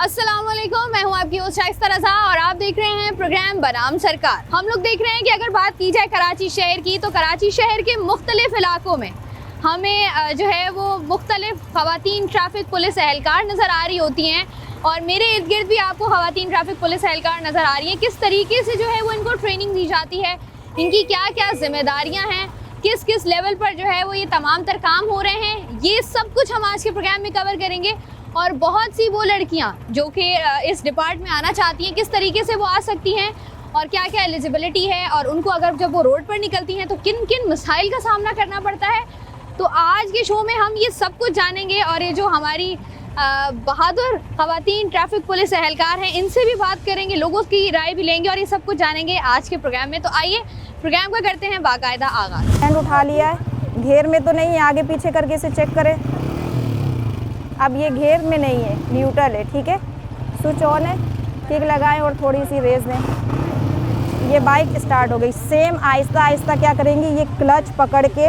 अस्सलाम वालेकुम, मैं हूं आपकी होस्ट शाइस्ता रज़ा और आप देख रहे हैं प्रोग्राम बनाम सरकार। हम लोग देख रहे हैं कि अगर बात की जाए कराची शहर की, तो कराची शहर के मुख्तलिफ इलाकों में हमें जो है वो मुख्तलिफ ख़वातीन ट्रैफिक पुलिस एहलकार नज़र आ रही होती हैं और मेरे इर्द गिर्द भी आपको ख़वातीन ट्रैफिक पुलिस एहलकार नज़र आ रही हैं। किस तरीके से जो है वो इनको ट्रेनिंग दी जाती है, इनकी क्या क्या जिम्मेदारियाँ हैं, किस किस लेवल पर जो है वो ये तमाम तर काम हो रहे हैं, ये सब कुछ हम आज के प्रोग्राम में कवर करेंगे। और बहुत सी वो लड़कियां जो कि इस डिपार्ट में आना चाहती हैं, किस तरीके से वो आ सकती हैं और क्या क्या एलिजिबिलिटी है, और उनको अगर जब वो रोड पर निकलती हैं तो किन किन मसाइल का सामना करना पड़ता है। तो आज के शो में हम ये सब कुछ जानेंगे और ये जो हमारी बहादुर ख़वातीन ट्रैफिक पुलिस एहलकार हैं, इनसे भी बात करेंगे, लोगों की राय भी लेंगे और ये सब कुछ जानेंगे आज के प्रोग्राम में। तो आइए प्रोग्राम का करते हैं बाकायदा आगाज़। हैंड उठा लिया है, घेर में तो नहीं है, आगे पीछे करके इसे चेक करें। अब ये घेर में नहीं है, न्यूट्रल है, ठीक है। स्विच ऑन है, किक लगाएं और थोड़ी सी रेस दें। ये बाइक स्टार्ट हो गई। सेम आहिस्ता आहिस्ता क्या करेंगी, ये क्लच पकड़ के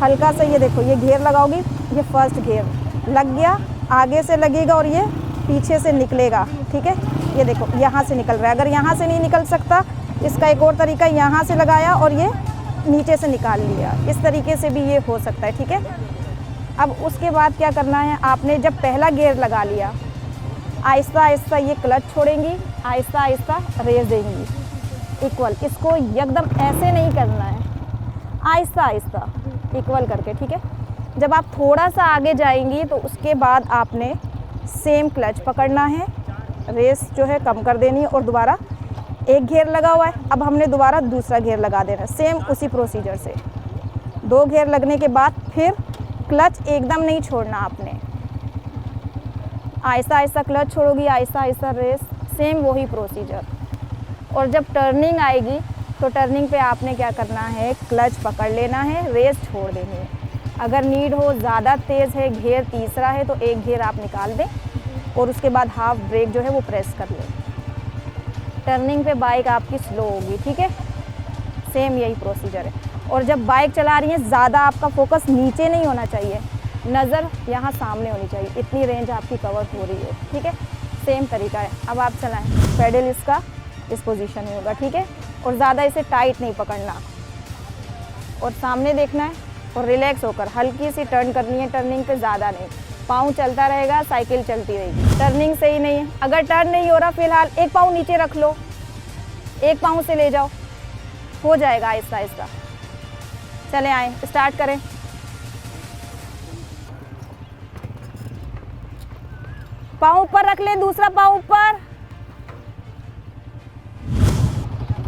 हल्का सा, ये देखो ये घेर लगाओगी, ये फर्स्ट घेर लग गया, आगे से लगेगा और ये पीछे से निकलेगा, ठीक है। ये देखो यहाँ से निकल रहा है। अगर यहाँ से नहीं निकल सकता, इसका एक और तरीका, यहाँ से लगाया और ये नीचे से निकाल लिया, इस तरीके से भी ये हो सकता है, ठीक है। अब उसके बाद क्या करना है, आपने जब पहला गियर लगा लिया, आहिस्ता आहिस्ता ये क्लच छोड़ेंगी, आहिस्ता आहिस्ता रेस देंगी इक्वल। इसको एकदम ऐसे नहीं करना है, आहिस्ता आहिस्ता इक्वल करके, ठीक है। जब आप थोड़ा सा आगे जाएंगी तो उसके बाद आपने सेम क्लच पकड़ना है, रेस जो है कम कर देनी है और दोबारा एक घेर लगा हुआ है, अब हमने दोबारा दूसरा घेर लगा देना है, सेम उसी प्रोसीजर से। दो घेर लगने के बाद फिर क्लच एकदम नहीं छोड़ना आपने, Aahista Aahista clutch छोड़ोगी, Aahista Aahista race, same वही प्रोसीजर। और जब टर्निंग आएगी तो टर्निंग पे आपने क्या करना है, क्लच पकड़ लेना है, रेस छोड़ देनी है। अगर नीड हो, ज़्यादा तेज़ है, घेर तीसरा है, तो एक घेर आप निकाल दें और उसके बाद हाफ ब्रेक जो है वो प्रेस कर लें। टर्निंग पे बाइक आपकी स्लो होगी, ठीक है। सेम यही प्रोसीजर है। और जब बाइक चला रही है, ज़्यादा आपका फोकस नीचे नहीं होना चाहिए, नज़र यहाँ सामने होनी चाहिए, इतनी रेंज आपकी कवर हो रही है, ठीक है। सेम तरीका है। अब आप चलाएं, पेडल इसका इस पोजीशन में होगा, ठीक है। और ज़्यादा इसे टाइट नहीं पकड़ना और सामने देखना है और रिलैक्स होकर हल्की सी टर्न करनी है, टर्निंग पे ज़्यादा नहीं, पाँव चलता रहेगा, साइकिल चलती रहेगी। टर्निंग सही नहीं है, अगर टर्न नहीं हो रहा, फिलहाल एक पाँव नीचे रख लो, एक पाँव से ले जाओ, हो जाएगा आहिस्ता आहिस्ता। चले आए, स्टार्ट करें। पाँव ऊपर रख लें, दूसरा पाँव ऊपर,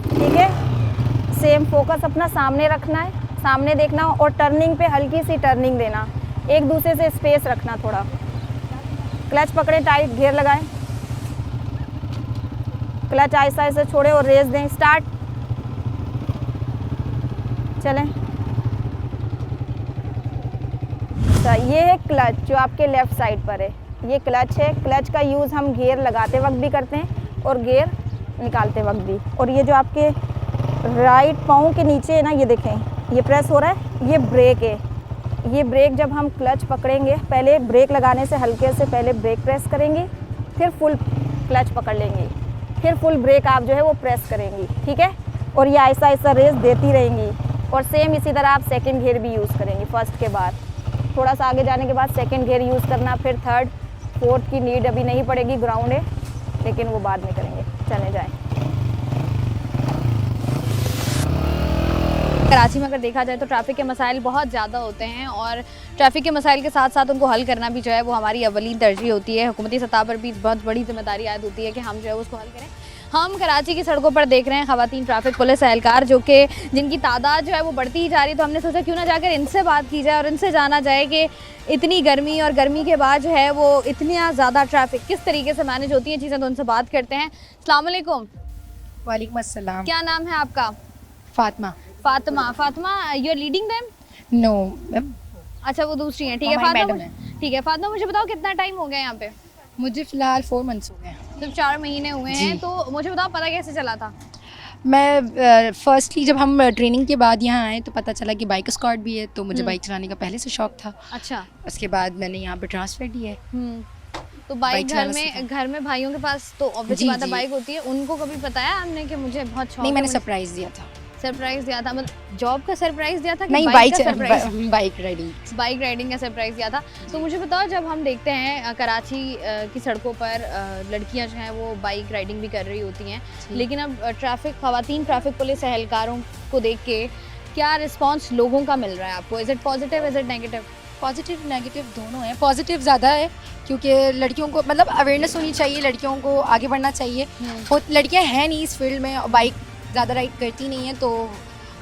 ठीक है। सेम फोकस अपना सामने रखना है, सामने देखना और टर्निंग पे हल्की सी टर्निंग देना, एक दूसरे से स्पेस रखना थोड़ा। क्लच पकड़े टाइट, घेर लगाएं, क्लच आहिस्ता आहिस्ता छोड़े और रेस दें। स्टार्ट, चलें। ये है क्लच जो आपके लेफ़्ट साइड पर है, ये क्लच है। क्लच का यूज़ हम गियर लगाते वक्त भी करते हैं और गियर निकालते वक्त भी। और ये जो आपके राइट पाँव के नीचे है ना, ये देखें, ये प्रेस हो रहा है, ये ब्रेक है। ये ब्रेक जब हम क्लच पकड़ेंगे, पहले ब्रेक लगाने से हल्के से पहले ब्रेक प्रेस करेंगी, फिर फुल क्लच पकड़ लेंगी, फिर फुल ब्रेक आप जो है वो प्रेस करेंगी, ठीक है। और ये आहिस्ता आहिस्ता रेस देती रहेंगी। और सेम इसी तरह आप सेकंड गियर भी यूज़ करेंगी। फर्स्ट के बाद थोड़ा सा आगे जाने के बाद सेकंड गियर यूज़ करना, फिर थर्ड, फोर्थ की नीड अभी नहीं पड़ेगी, ग्राउंड है, लेकिन वो बाद में करेंगे। चले जाएं। कराची में अगर देखा जाए तो ट्रैफिक के मसाइल बहुत ज़्यादा होते हैं और ट्रैफिक के मसाइल के साथ साथ उनको हल करना भी जो है वो हमारी अव्वलीन तरजीह होती है। हुकूमती सतह पर भी बहुत बड़ी जिम्मेदारी आयद होती है कि हम जो है उसको हल करें। हम कराची की सड़कों पर देख रहे हैं ख़वातीन ट्रैफिक पुलिस एहलकार, जो कि जिनकी तादाद जो है वो बढ़ती ही जा रही है। तो हमने सोचा क्यों ना जाकर इनसे बात की जाए और इनसे जाना जाए कि इतनी गर्मी और गर्मी के बाद जो है वो इतना ज़्यादा ट्रैफिक किस तरीके से मैनेज होती है चीज़ें। तो उनसे बात करते हैं। अस्सलाम वालेकुम। वालेकुम अस्सलाम। क्या नाम है आपका? Fatima. Fatima, you are leading them? No ma'am. अच्छा, वो दूसरी हैं, ठीक है। हमारी फातिमा, मैडम है। ठीक है। फातिमा, मुझे बताओ कितना टाइम हो गया यहाँ पे? मुझे फ़िलहाल 4 मंथ्स हो गए हैं। सिर्फ 4 महीने हुए हैं। जी। तो मुझे बताओ पता कैसे चला था? मैं फर्स्टली जब हम ट्रेनिंग के बाद यहाँ आए तो पता चला कि बाइक स्क्वाड भी है, तो मुझे बाइक चलाने का पहले से शौक था। अच्छा। उसके बाद मैंने यहाँ पे ट्रांसफ़र लिया है। तो बाइक चलाना सीखा। घर में भाइयों के पास तो ऑब्वियसली जी, बात है जी। बाइक होती है, उनको कभी बताया आपने कि मुझे बहुत शौक नहीं, है, मैंने मुझे सरप्राइज़ दिया था। सरप्राइज दिया था, मतलब जॉब का सरप्राइज दिया था कि नहीं, बाइक का surprise? Bike riding. Bike riding का सरप्राइज दिया था। तो मुझे बताओ, जब हम देखते हैं कराची की सड़कों पर लड़कियां जो हैं वो बाइक राइडिंग भी कर रही होती हैं, लेकिन अब ट्रैफिक पुलिस एहलकारों को देख के क्या रिस्पांस लोगों का मिल रहा है आपको? Is it positive, is it negative? Positive negative दोनों हैं। पॉजिटिव ज़्यादा है क्योंकि लड़कियों को मतलब अवेयरनेस होनी चाहिए, लड़कियों को आगे बढ़ना चाहिए। बहुत लड़कियां हैं नहीं इस फील्ड में और बाइक ज़्यादा राइड करती नहीं हैं, तो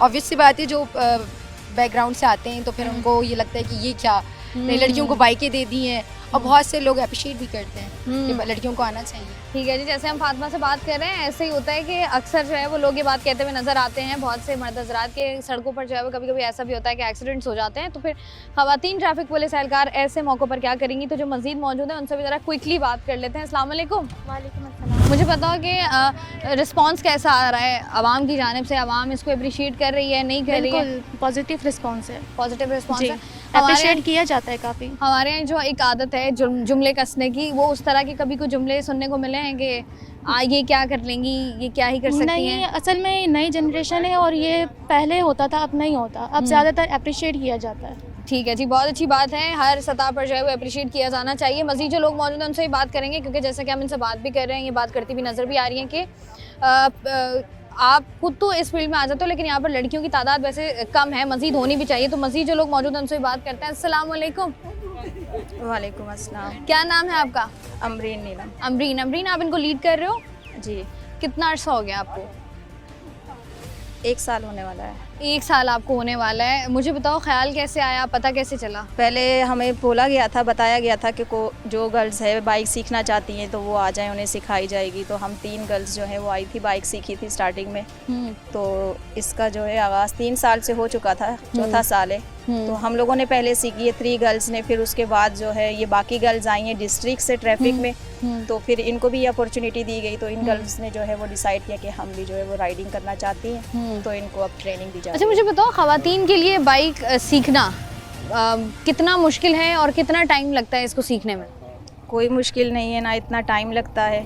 ऑब्वियस सी बात है जो बैकग्राउंड से आते हैं तो फिर उनको ये लगता है कि ये क्या नई लड़कियों को बाइकें दे दी हैं, और बहुत से लोग अप्रिशिएट भी करते हैं कि लड़कियों को आना चाहिए। ठीक है जी, जैसे हम फातिमा से बात कर रहे हैं ऐसे ही होता है कि अक्सर जो है वो लोग ये बात कहते हुए नज़र आते हैं, बहुत से मर्द हज़रात के सड़कों पर जो है वो कभी कभी ऐसा भी होता है कि एक्सीडेंट्स हो जाते हैं, तो फिर ख़वातीन ट्रैफिक पुलिस एहलकार ऐसे मौक़ों पर क्या करेंगी? तो जो मज़ीद मौजूद है उनसे भी ज़रा क्विकली बात कर लेते हैं। अस्सलाम वालेकुम। वालेकुम अस्सलाम। मुझे बताओ कि रिस्पांस कैसा आ रहा है आवाम की जानिब से? आवाम इसको अप्रिशिएट कर रही है, नहीं कर रही है? बिल्कुल पॉजिटिव रिस्पॉन्स है, पॉजिटिव रिस्पांस जी है। अप्रिशिएट किया जाता है काफ़ी। हमारे यहाँ जो एक आदत है जुमले कसने की, वो उस तरह के कभी कोई जुमले सुनने को मिले हैं कि ये क्या कर लेंगी, ये क्या ही कर सकती नहीं, हैं? असल में नई जनरेशन है और ये पहले होता था, अब नहीं होता। अब ज़्यादातर अप्रिशिएट किया जाता है। ठीक है जी, बहुत अच्छी बात है। हर सतह पर जो है वो अप्रिशिएट किया जाना चाहिए। मज़ीद जो लोग मौजूद हैं उनसे ही बात करेंगे, क्योंकि जैसा कि हम इनसे बात भी कर रहे हैं, ये बात करती भी नज़र भी आ रही है कि आप खुद तो इस फील्ड में आ जाते हो, लेकिन यहाँ पर लड़कियों की तादाद वैसे कम है, मज़ीद होनी भी चाहिए। तो मज़ीद जो लोग मौजूद हैं उनसे भी बात करते हैं। अस्सलाम वालेकुम। वालेकुम अस्सलाम। क्या नाम है आपका? अमरीन नीलम। अमरीन, आप इनको लीड कर रहे हो? जी, कितना अर्सा हो गया आपको? 1 साल होने वाला है। 1 साल आपको होने वाला है। मुझे बताओ, ख्याल कैसे आया, पता कैसे चला? पहले हमें बोला गया था, बताया गया था कि जो गर्ल्स है बाइक सीखना चाहती हैं तो वो आ जाएं, उन्हें सिखाई जाएगी। तो हम 3 गर्ल्स जो हैं वो आई थी, बाइक सीखी थी स्टार्टिंग में। तो इसका जो है आगाज़ 3 साल से हो चुका था, चौथा साल है। तो हम लोगों ने पहले सीखी है 3 गर्ल्स ने, फिर उसके बाद जो है ये बाकी गर्ल्स आई हैं डिस्ट्रिक्ट से ट्रैफिक में, तो फिर इनको भी अपॉर्चुनिटी दी गई। तो इन गर्ल्स ने जो है वो डिसाइड किया कि हम भी जो है वो राइडिंग करना चाहती हैं, तो इनको अब ट्रेनिंग दी जाती है। अच्छा, मुझे बताओ, ख़वातीन के लिए बाइक सीखना कितना मुश्किल है और कितना टाइम लगता है इसको सीखने में? कोई मुश्किल नहीं है, ना इतना टाइम लगता है।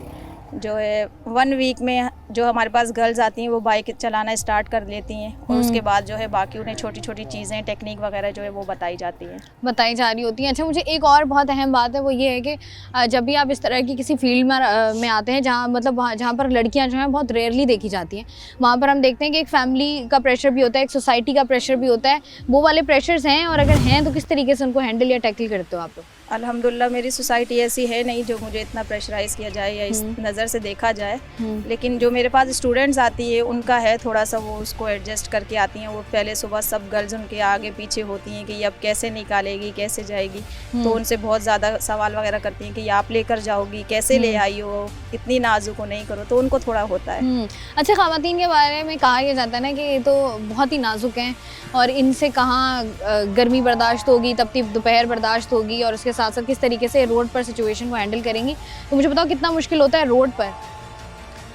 जो है 1 वीक में जो हमारे पास गर्ल्स आती हैं वो बाइक चलाना स्टार्ट कर लेती हैं, और उसके बाद जो है बाकी उन्हें छोटी छोटी चीज़ें टेक्निक वगैरह जो है वो बताई जाती हैं, बताई जा रही होती हैं। अच्छा, मुझे एक और बहुत अहम बात है, वो ये है कि जब भी आप इस तरह की किसी फील्ड में आते हैं जहाँ मतलब जहाँ पर लड़कियाँ जो हैं बहुत रेयरली देखी जाती हैं, वहाँ पर हम देखते हैं कि एक फैमिली का प्रेशर भी होता है, एक सोसाइटी का प्रेशर भी होता है। वो वाले प्रेशर्स हैं, और अगर हैं तो किस तरीके से उनको हैंडल या टैकल करते हो आप लोग? अल्हम्दुलिल्लाह मेरी सोसाइटी ऐसी है नहीं जो मुझे इतना प्रेशराइज़ किया जाए या इस नज़र से देखा जाए। लेकिन जो मेरे पास स्टूडेंट्स आती है उनका है थोड़ा सा, वो उसको एडजस्ट करके आती हैं। वो पहले सुबह सब गर्ल्स उनके आगे पीछे होती हैं कि ये अब कैसे निकालेगी, कैसे जाएगी, तो उनसे बहुत ज़्यादा सवाल वगैरह करती हैं कि ये आप लेकर जाओगी, कैसे ले आई हो, इतनी नाजुक हो, नहीं करो, तो उनको थोड़ा होता है। अच्छा, ख़वातीन के बारे में कहा यह जाता है ना कि ये तो बहुत ही नाजुक हैं, और इनसे कहाँ गर्मी बर्दाश्त होगी, तपती दोपहर बर्दाश्त होगी, और उसके साथ साथ किस तरीके से रोड पर सिचुएशन को हैंडल करेंगी। तो मुझे बताओ, कितना मुश्किल होता है रोड पर?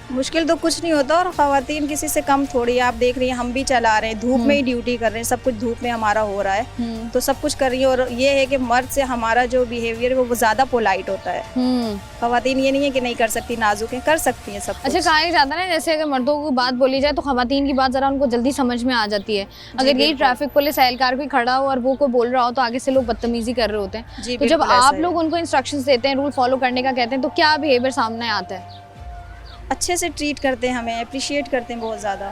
मुश्किल तो कुछ नहीं होता, और ख़वातीन किसी से कम थोड़ी। आप देख रही हैं हम भी चला रहे हैं, धूप में ही ड्यूटी कर रहे हैं, सब कुछ धूप में हमारा हो रहा है, तो सब कुछ कर रही है। और ये है कि मर्द से हमारा जो बिहेवियर है वो ज़्यादा पोलाइट होता है। ख़वातीन ये नहीं है कि नहीं कर सकती, नाजुक है, कर सकती हैं सब कुछ। अच्छा, कहा जाता है ना, जैसे अगर मर्दों की बात बोली जाए तो ख़वातीन की बात ज़रा उनको जल्दी समझ में आ जाती है। अगर यही ट्रैफिक पुलिस एहलकार कोई खड़ा हो और वो कोई बोल रहा हो तो आगे से लोग बदतमीज़ी कर रहे होते हैं। तो जब आप लोग उनको इंस्ट्रक्शंस देते हैं, रूल फॉलो करने का कहते हैं, तो क्या बिहेवियर सामने आता है? अच्छे से ट्रीट करते हैं, हमें अप्रिशिएट करते हैं बहुत ज़्यादा।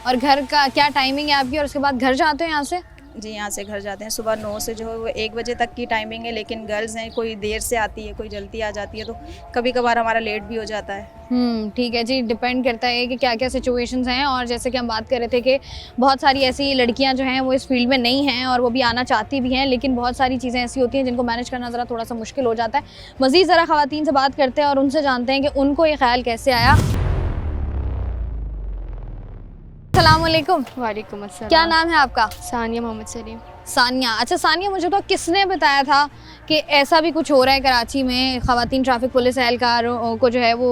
और घर का क्या टाइमिंग है आपकी, और उसके बाद घर जाते हो यहाँ से? जी, यहाँ से घर जाते हैं सुबह 9 से जो है वो 1 बजे तक की टाइमिंग है। लेकिन गर्ल्स हैं, कोई देर से आती है, कोई जल्दी आ जाती है, तो कभी कभार हमारा लेट भी हो जाता है। ठीक है जी, डिपेंड करता है कि क्या क्या सिचुएशंस हैं। और जैसे कि हम बात कर रहे थे कि बहुत सारी ऐसी लड़कियां जो हैं वो इस फील्ड में नहीं हैं और वो भी आना चाहती भी हैं, लेकिन बहुत सारी चीज़ें ऐसी होती हैं जिनको मैनेज करना ज़रा थोड़ा सा मुश्किल हो जाता है। मज़ीद ज़रा ख़वातीन से बात करते हैं और उनसे जानते हैं कि उनको ये ख्याल कैसे आया। अस्सलाम वालेकुम। वालेकुम अस्सलाम। क्या नाम है आपका? सानिया मोहम्मद सलीम। सानिया। अच्छा सानिया, मुझे तो किसने बताया था कि ऐसा भी कुछ हो रहा है कराची में, ख़वातीन ट्रैफिक पुलिस एहलकारों को जो है वो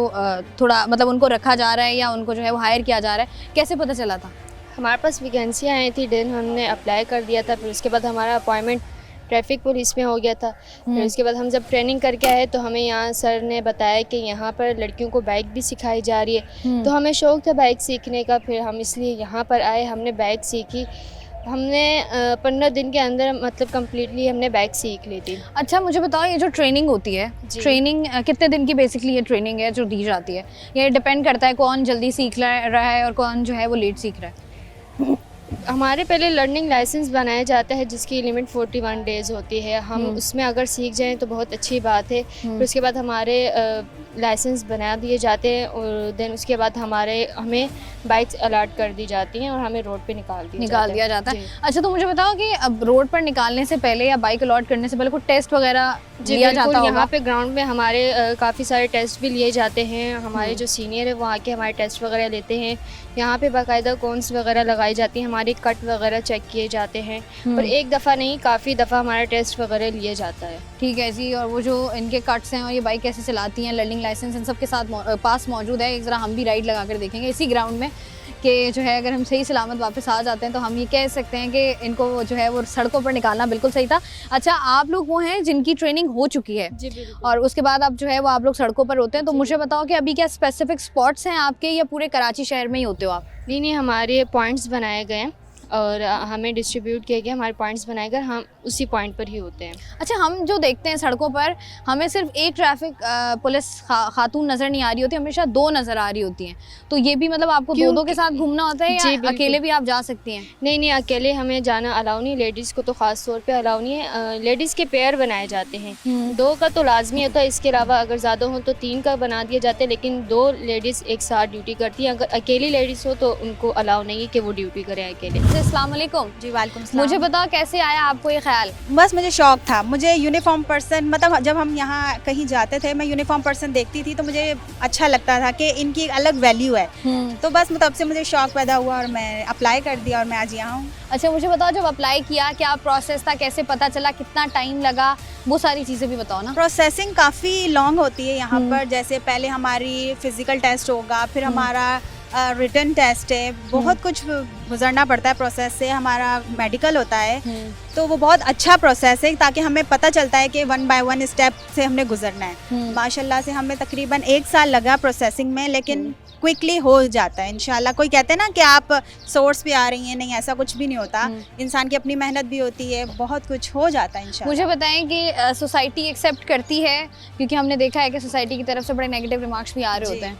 थोड़ा मतलब उनको रखा जा रहा है या उनको जो है वो हायर किया जा रहा है, कैसे पता चला था? हमारे पास वैकेंसियाँ आई थी, दिन हमने अप्लाई कर दिया था, फिर उसके बाद हमारा अपॉइंटमेंट ट्रैफिक पुलिस में हो गया था। फिर उसके बाद हम जब ट्रेनिंग करके आए तो हमें यहाँ सर ने बताया कि यहाँ पर लड़कियों को बाइक भी सिखाई जा रही है, तो हमें शौक़ था बाइक सीखने का। फिर हम इसलिए यहाँ पर आए, हमने बाइक सीखी। हमने 15 दिन के अंदर मतलब कम्प्लीटली हमने बाइक सीख ली थी। अच्छा मुझे बताओ, ये जो ट्रेनिंग होती है, ट्रेनिंग कितने दिन की बेसिकली ये ट्रेनिंग है जो दी जाती है? ये डिपेंड करता है कौन जल्दी सीख रहा है और कौन जो है वो लेट सीख रहा है। हमारे पहले लर्निंग लाइसेंस बनाया जाता है जिसकी लिमिट 41 डेज़ होती है। हम उसमें अगर सीख जाएं तो बहुत अच्छी बात है। फिर उसके बाद हमारे लाइसेंस बना दिए जाते हैं और देन उसके बाद हमें बाइक्स अलाट कर दी जाती हैं और हमें रोड पे निकाल दिया जाता है। अच्छा तो मुझे बताओ कि अब रोड पर निकालने से पहले या बाइक अलाट करने से पहले कोई टेस्ट वगैरह लिया जाता होगा? यहाँ पे ग्राउंड में हमारे काफ़ी सारे टेस्ट भी लिए जाते हैं। हमारे जो सीनियर है वो आके हमारे टेस्ट वगैरह लेते हैं। यहाँ पे बाकायदा कॉन्स वगैरह लगाई जाती हैं, हमारी कट वगैरह चेक किए जाते हैं। और एक दफ़ा नहीं, काफ़ी दफ़ा हमारा टेस्ट वगैरह लिए जाता है। ठीक है जी। और वो जो इनके कट्स हैं और ये बाइक कैसे चलाती हैं, लर्निंग लाइसेंस इन सब के साथ पास मौजूद है। एक ज़रा हम भी राइड लगा कर देखेंगे इसी ग्राउंड में कि जो है अगर हम सही सलामत वापस आ जाते हैं तो हम ये कह सकते हैं कि इनको जो है वो सड़कों पर निकालना बिल्कुल सही था। अच्छा आप लोग वो हैं जिनकी ट्रेनिंग हो चुकी है जी बिल्कुल। और उसके बाद अब जो है वो आप लोग सड़कों पर होते हैं, तो मुझे बताओ कि अभी क्या स्पेसिफिक स्पॉट्स हैं आपके या पूरे कराची शहर में ही होते हो आप? नहीं, हमारे पॉइंट्स बनाए गए हैं और हमें डिस्ट्रीब्यूट किए गए, हमारे पॉइंट्स बनाए गए, हम उसी पॉइंट पर ही होते हैं। अच्छा हम जो देखते हैं सड़कों पर हमें सिर्फ एक ट्रैफिक पुलिस खातून नज़र नहीं आ रही होती, हमेशा 2 नज़र आ रही होती हैं। तो ये भी मतलब आपको दो के साथ घूमना होता है या अकेले भी आप जा सकती हैं? नहीं, अकेले हमें जाना अलाउ नहीं, लेडीज़ को तो ख़ास तौर पे अलाउ नहीं है। लेडीज़ के पेयर बनाए जाते हैं, 2 का तो लाजमी होता है। इसके अलावा अगर ज़्यादा हो तो 3 का बना दिया जाता है, लेकिन 2 लेडीज़ एक साथ ड्यूटी करती हैं। अगर अकेली लेडीज़ हो तो उनको अलाउ नहीं है कि वो ड्यूटी करें अकेले। अस्सलाम वालेकुम। जी वालेकुम सलाम। मुझे बताओ कैसे आया आपको ये ख्याल? बस मुझे शौक था, मुझे यूनिफॉर्म पर्सन, मतलब जब हम यहाँ कहीं जाते थे मैं यूनिफॉर्म पर्सन देखती थी तो मुझे अच्छा लगता था कि इनकी एक अलग वैल्यू है। तो बस तब से मुझे शौक पैदा हुआ और मैं अप्लाई कर दिया और मैं आज यहाँ हूँ। अच्छा मुझे बताओ जब अप्लाई किया क्या प्रोसेस था, कैसे पता चला, कितना टाइम लगा, वो सारी चीज़ें भी बताओ ना। प्रोसेसिंग काफ़ी लॉन्ग होती है यहाँ पर। जैसे पहले हमारी फिज़िकल टेस्ट होगा, फिर हमारा रिटन टेस्ट है, बहुत कुछ गुजरना पड़ता है प्रोसेस से। हमारा मेडिकल होता है तो वो बहुत अच्छा प्रोसेस है ताकि हमें पता चलता है कि 1 बाय 1 स्टेप से हमने गुजरना है। माशाल्लाह से हमें तकरीबन 1 साल लगा प्रोसेसिंग में, लेकिन क्विकली हो जाता है इंशाल्लाह। कोई कहते हैं ना कि आप सोर्स पे आ रही हैं, नहीं ऐसा कुछ भी नहीं होता। इंसान की अपनी मेहनत भी होती है, बहुत कुछ हो जाता है इंशाल्लाह। मुझे बताएं कि सोसाइटी एक्सेप्ट करती है, क्योंकि हमने देखा है कि सोसाइटी की तरफ से बड़े नेगेटिव रिमार्क्स भी आ रहे होते हैं।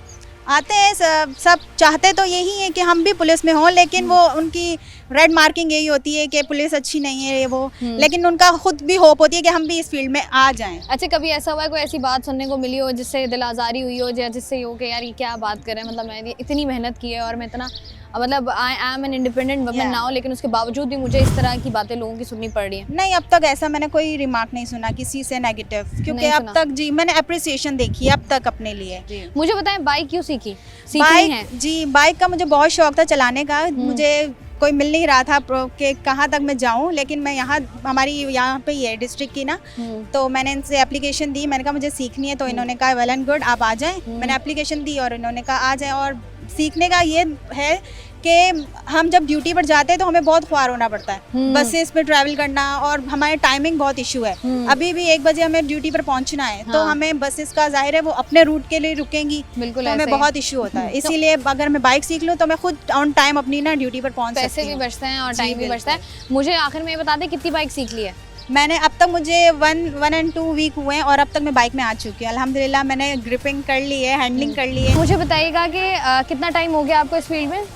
आते हैं, सब चाहते तो यही है कि हम भी पुलिस में हों, लेकिन वो उनकी रेड मार्किंग यही होती है कि पुलिस अच्छी नहीं है वो, लेकिन उनका खुद भी होप होती है कि हम भी इस फील्ड में आ जाएं। अच्छा कभी ऐसा हुआ है कोई ऐसी बात सुनने को मिली हो जिससे दिल आज़ारी हुई हो, या जिससे हो कि यार ये क्या बात कर रहे हैं, मतलब मैंने इतनी मेहनत की है और मैं इतना मतलब I am an independent woman now, लेकिन उसके बावजूद भी मुझे इस तरह की बातें लोगों की सुननी पड़ रही है? नहीं, अब तक ऐसा मैंने कोई रिमार्क नहीं सुना किसी से नेगेटिव, क्योंकि अब तक जी मैंने अप्रिसिएशन देखी है अब तक अपने लिए। मुझे बताएं बाइक क्यों सीखी? बाइक जी, बाइक का मुझे बहुत शौक था चलाने का। मुझे कोई मिल नहीं रहा था कि कहाँ तक मैं जाऊँ, लेकिन मैं यहाँ हमारी यहाँ पे ही है डिस्ट्रिक्ट की ना, तो मैंने इनसे एप्लीकेशन दी। मैंने कहा मुझे सीखनी है, तो इन्होंने कहा वेल एंड गुड आप आ जाएं। मैंने एप्लीकेशन दी और इन्होंने कहा आ जाएं। और सीखने का ये है कि हम जब ड्यूटी पर जाते हैं तो हमें बहुत ख्वार होना पड़ता है, बसेस पे ट्रैवल करना, और हमारे टाइमिंग बहुत इशू है। अभी भी 1 बजे हमें ड्यूटी पर पहुंचना है, तो हमें बसेस का जाहिर है वो अपने रूट के लिए रुकेंगी, बिल्कुल तो हमें बहुत इशू होता है। इसीलिए अगर मैं बाइक सीख लूँ तो मैं खुद ऑन टाइम अपनी ना ड्यूटी पर पहुँच सकती हूँ। पैसे भी बचते हैं और टाइम भी बचता है। मुझे आखिर में ये बता दें कितनी बाइक सीख ली है? मैंने अब तक मुझे 1 and 2 वीक हुए हैं और अब तक मैं बाइक में आ चुकी हूँ अल्हम्दुलिल्लाह। मैंने ग्रिपिंग कर ली है, हैंडलिंग कर ली है। मुझे बताइएगा कि कितना टाइम हो गया आपको इस फील्ड में?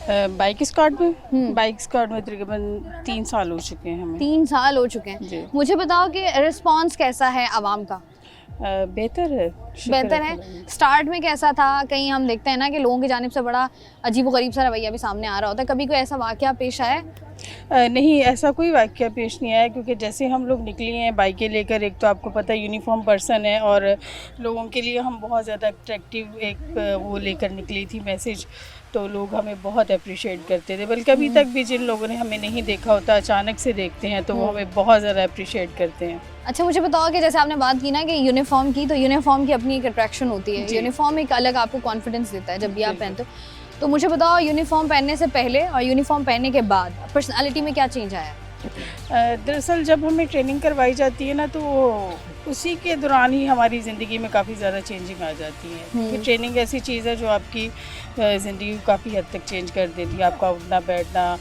बाइक स्क्वाड में तकरीबन 3 साल हो चुके हैं हमें। 3 साल हो चुके हैं। मुझे बताओ कि रिस्पांस कैसा है आवाम का? बेहतर है, बेहतर है। स्टार्ट में कैसा था? कहीं हम देखते हैं ना कि लोगों की जानिब से बड़ा अजीब व गरीब सा रवैया भी सामने आ रहा होता है, कभी कोई ऐसा वाकया पेश आया? नहीं, ऐसा कोई वाकया पेश नहीं आया, क्योंकि जैसे हम लोग निकली हैं बाइकें लेकर, एक तो आपको पता है यूनिफॉर्म पर्सन है और लोगों के लिए हम बहुत ज़्यादा अट्रैक्टिव एक वो लेकर निकली थी मैसेज, तो लोग हमें बहुत अप्रिशिएट करते थे। बल्कि अभी तक भी जिन लोगों ने हमें नहीं देखा होता अचानक से देखते हैं तो वो हमें बहुत ज़्यादा अप्रिशिएट करते हैं। अच्छा मुझे बताओ कि जैसे आपने बात की ना कि यूनिफॉर्म की, तो यूनिफॉर्म की अपनी एक अट्रैक्शन होती है। यूनिफॉर्म एक अलग आपको कॉन्फिडेंस देता है जब भी आप पहनते हो। तो मुझे बताओ यूनिफॉर्म पहनने से पहले और यूनिफॉर्म पहनने के बाद पर्सनालिटी में क्या चेंज आया? दरअसल जब हमें ट्रेनिंग करवाई जाती है ना, तो उसी के दौरान ही हमारी ज़िंदगी में काफ़ी ज़्यादा चेंजिंग आ जाती है, क्योंकि ट्रेनिंग ऐसी चीज़ है जो आपकी ज़िंदगी को काफ़ी हद तक चेंज कर देती है। आपका उठना बैठना,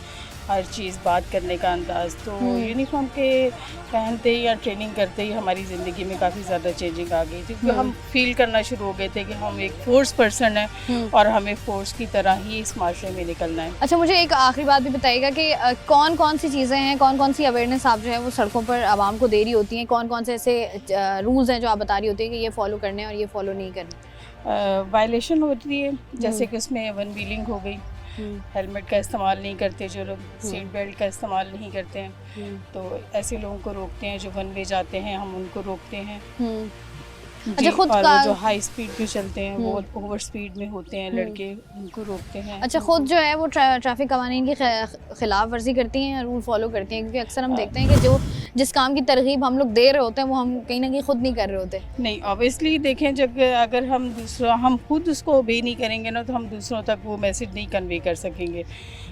हर चीज़, बात करने का अंदाज़। तो यूनिफॉर्म के पहनते ही या ट्रेनिंग करते ही हमारी ज़िंदगी में काफ़ी ज़्यादा चेंजिंग आ गई थी, क्योंकि हम फील करना शुरू हो गए थे कि हम एक फोर्स पर्सन है और हमें फोर्स की तरह ही इस माशरे में निकलना है। अच्छा, मुझे एक आखिरी बात भी बताइएगा कि कौन कौन सी चीज़ें हैं, कौन कौन सी अवेयरनेस आप जो है वो सड़कों पर आवाम को दे रही होती हैं, कौन कौन से ऐसे रूल्स हैं जो आप बता रही होती है कि ये फॉलो करने हैं और ये फॉलो नहीं करने? वायलेशन होती है, जैसे कि उसमें वन व्हीलिंग हो गई, हेलमेट का इस्तेमाल नहीं करते जो लोग, सीट बेल्ट का इस्तेमाल नहीं करते हैं, तो ऐसे लोगों को रोकते हैं। जो वन वे जाते हैं हम उनको रोकते हैं। अच्छा, खुद और का जो हाई स्पीड पे चलते हैं वो ओवर स्पीड में होते हैं लड़के, उनको रोकते हैं। अच्छा, खुद जो है वो ट्रैफिक कवानीन की खिलाफ वर्जी करती हैं या रूल फॉलो करती हैं? क्योंकि अक्सर हम देखते हैं कि जो जिस काम की तरगीब हम लोग दे रहे होते हैं वो हम कहीं ना कहीं खुद नहीं कर रहे होते। नहीं, ऑब्वियसली देखें, जब अगर हम खुद उसको ओबे नहीं करेंगे ना, तो हम दूसरों तक वो मैसेज नहीं कन्वे कर सकेंगे।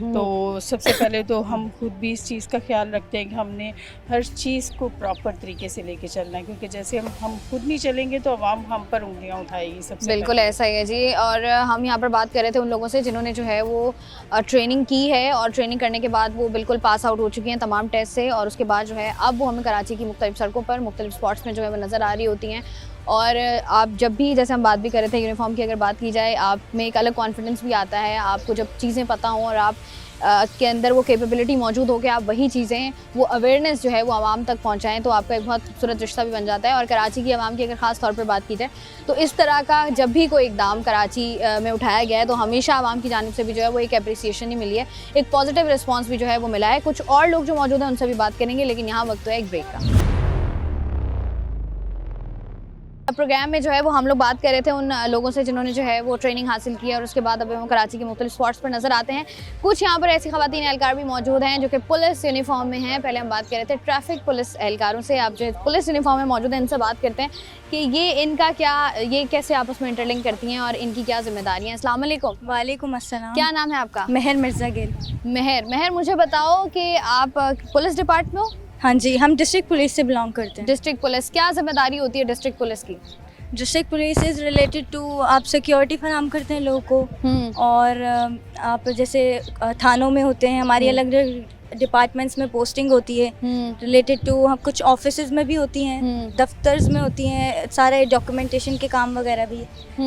तो सबसे पहले तो हम खुद भी इस चीज़ का ख्याल रखते हैं कि हमने हर चीज़ को प्रॉपर तरीके से लेके चलना है, क्योंकि जैसे हम खुद नहीं चलेंगे तो आवाम हम पर उंगलियां उठाएगी। सबसे बिल्कुल ऐसा ही है जी। और हम यहाँ पर बात कर रहे थे उन लोगों से जिन्होंने जो है वो ट्रेनिंग की है और ट्रेनिंग करने के बाद वो बिल्कुल पास आउट हो चुकी हैं तमाम टेस्ट से, और उसके बाद जो है अब वो हमें कराची की मुख्तलिफ सड़कों पर मुख्तलिफ स्पॉट्स में जो है वो नज़र आ रही होती हैं। और आप जब भी, जैसे हम बात भी कर रहे थे यूनिफॉर्म की, अगर बात की जाए, आप में एक अलग कॉन्फिडेंस भी आता है। आपको जब चीज़ें पता हों और आप के अंदर वो कैपेबिलिटी मौजूद हो कि आप वही चीज़ें, वो अवेयरनेस जो है वो आवाम तक पहुंचाएं, तो आपका एक बहुत खूबसूरत रिश्ता भी बन जाता है। और कराची की आवाम की अगर ख़ास तौर पर बात की जाए तो इस तरह का जब भी कोई इकदाम कराची में उठाया गया है तो हमेशा आवाम की जानिब से भी जो है वो एक अप्रिसिएशन ही मिली है, एक पॉजिटिव रिस्पॉन्स भी जो है वो मिला है। कुछ और लोग जो मौजूद हैं उनसे भी बात करेंगे, लेकिन यहाँ वक्त है एक ब्रेक का। प्रोग्राम में जो है वो हम लोग बात कर रहे थे उन लोगों से जिन्होंने जो है वो ट्रेनिंग हासिल की है, और उसके बाद अब हम कराची के मुख्तलिफ स्पॉट्स पर नज़र आते हैं। कुछ यहाँ पर ऐसी ख़वातीन एहलकार भी मौजूद हैं जो कि पुलिस यूनिफॉर्म में हैं। पहले हम बात कर रहे थे ट्रैफिक पुलिस एहलकारों से, आप जो पुलिस यूनिफॉर्म में मौजूद हैं इनसे बात करते हैं कि ये कैसे आपस में इंटरलिंक करती हैं और इनकी क्या जिम्मेदारियाँ हैं। अस्सलाम वालेकुम। वालेकुम अस्सलाम। क्या नाम है आपका? महर मिर्ज़ा गिल। महर, मुझे बताओ कि आप पुलिस डिपार्टमेंट में हो? हाँ जी, हम डिस्ट्रिक्ट पुलिस से बिलोंग करते हैं। डिस्ट्रिक्ट पुलिस, क्या जिम्मेदारी होती है डिस्ट्रिक्ट पुलिस की? District police is related to, आप सिक्योरिटी फराहम करते हैं लोगों को, और आप जैसे थानों में होते हैं, हमारी अलग अलग डिपार्टमेंट्स में पोस्टिंग होती है रिलेटेड टू, हम कुछ ऑफिसेज में भी होती हैं, दफ्तर्स में होती हैं, सारे डॉक्यूमेंटेशन के काम वगैरह भी,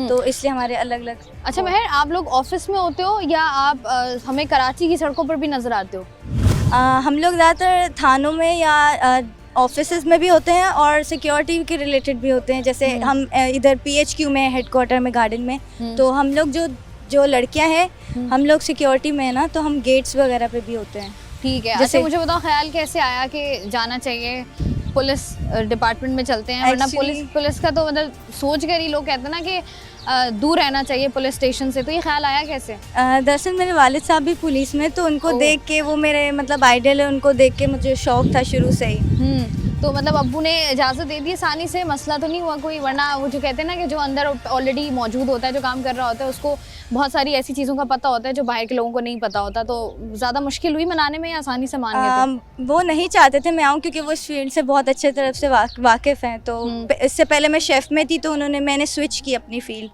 तो इसलिए हमारे अलग अलग। अच्छा महर, आप लोग ऑफिस में होते हो या आप हमें कराची की सड़कों पर भी नज़र आते हो? हम लोग ज़्यादातर थानों में या ऑफिसेज में भी होते हैं और सिक्योरिटी के रिलेटेड भी होते हैं। जैसे हम इधर PHQ में, हेडक्वार्टर में, गार्डन में, तो हम लोग जो लड़कियां हैं, हम लोग सिक्योरिटी में है ना, तो हम गेट्स वगैरह पे भी होते हैं। ठीक है। अच्छा, मुझे बताओ ख्याल कैसे आया कि जाना चाहिए पुलिस डिपार्टमेंट में चलते हैं? वरना पुलिस का तो मतलब सोच कर ही लोग कहते हैं ना कि दूर रहना चाहिए पुलिस स्टेशन से, तो ये ख्याल आया कैसे? दरअसल मेरे वालिद साहब भी पुलिस में, तो उनको देख के, वो मेरे मतलब आइडल है, उनको देख के मुझे शौक था शुरू से ही। तो मतलब अब्बू ने इजाज़त दे दी आसानी से? मसला तो नहीं हुआ कोई? वरना वो जो कहते हैं ना कि जो अंदर ऑलरेडी मौजूद होता है, जो काम कर रहा होता है, उसको बहुत सारी ऐसी चीज़ों का पता होता है जो बाहर के लोगों को नहीं पता होता, तो ज़्यादा मुश्किल हुई मनाने में या आसानी से मान गए थे? वो नहीं चाहते थे मैं आऊँ, क्योंकि वो इस फील्ड से बहुत अच्छे तरफ से वाकिफ़ हैं। तो इससे पहले मैं शेफ़ में थी, तो मैंने स्विच की अपनी फील्ड,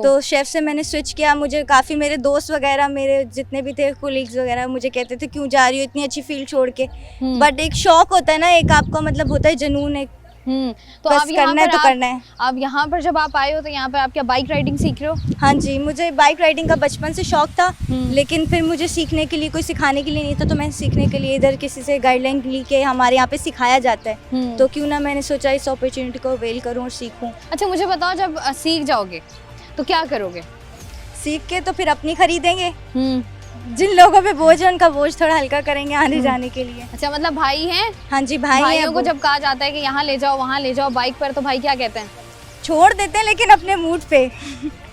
तो शेफ़ से मैंने स्विच किया। मुझे काफ़ी मेरे दोस्त वगैरह, मेरे जितने भी थे कोलीग्स वगैरह, मुझे कहते थे क्यों जा रही हो इतनी अच्छी फील्ड छोड़ के, बट एक शौक होता है ना, एक आपका मतलब होता है जुनून, एक तो आप करना है तो करना है। अब यहाँ पर जब आप आए हो तो यहाँ पर आप क्या बाइक राइडिंग सीख रहे हो? हाँ जी, मुझे बाइक राइडिंग का बचपन से शौक था, लेकिन फिर मुझे सीखने के लिए कोई सिखाने के लिए नहीं था, तो मैं सीखने के लिए इधर किसी से गाइडलाइन ली के हमारे यहाँ पे सिखाया जाता है, तो क्यों ना मैंने सोचा इस अपॉर्चुनिटी को अवेल करूँ और सीखूँ। अच्छा, मुझे बताओ, जब सीख जाओगे तो क्या करोगे? सीख के तो फिर अपनी खरीदेंगे, जिन लोगों पे बोझ है उनका बोझ थोड़ा हल्का करेंगे आने जाने के लिए। अच्छा, मतलब भाई हैं? हाँ जी, भाइयों को जब कहा जाता है कि यहाँ ले जाओ वहाँ ले जाओ बाइक पर, तो भाई क्या कहते हैं? छोड़ देते हैं, लेकिन अपने मूड पे।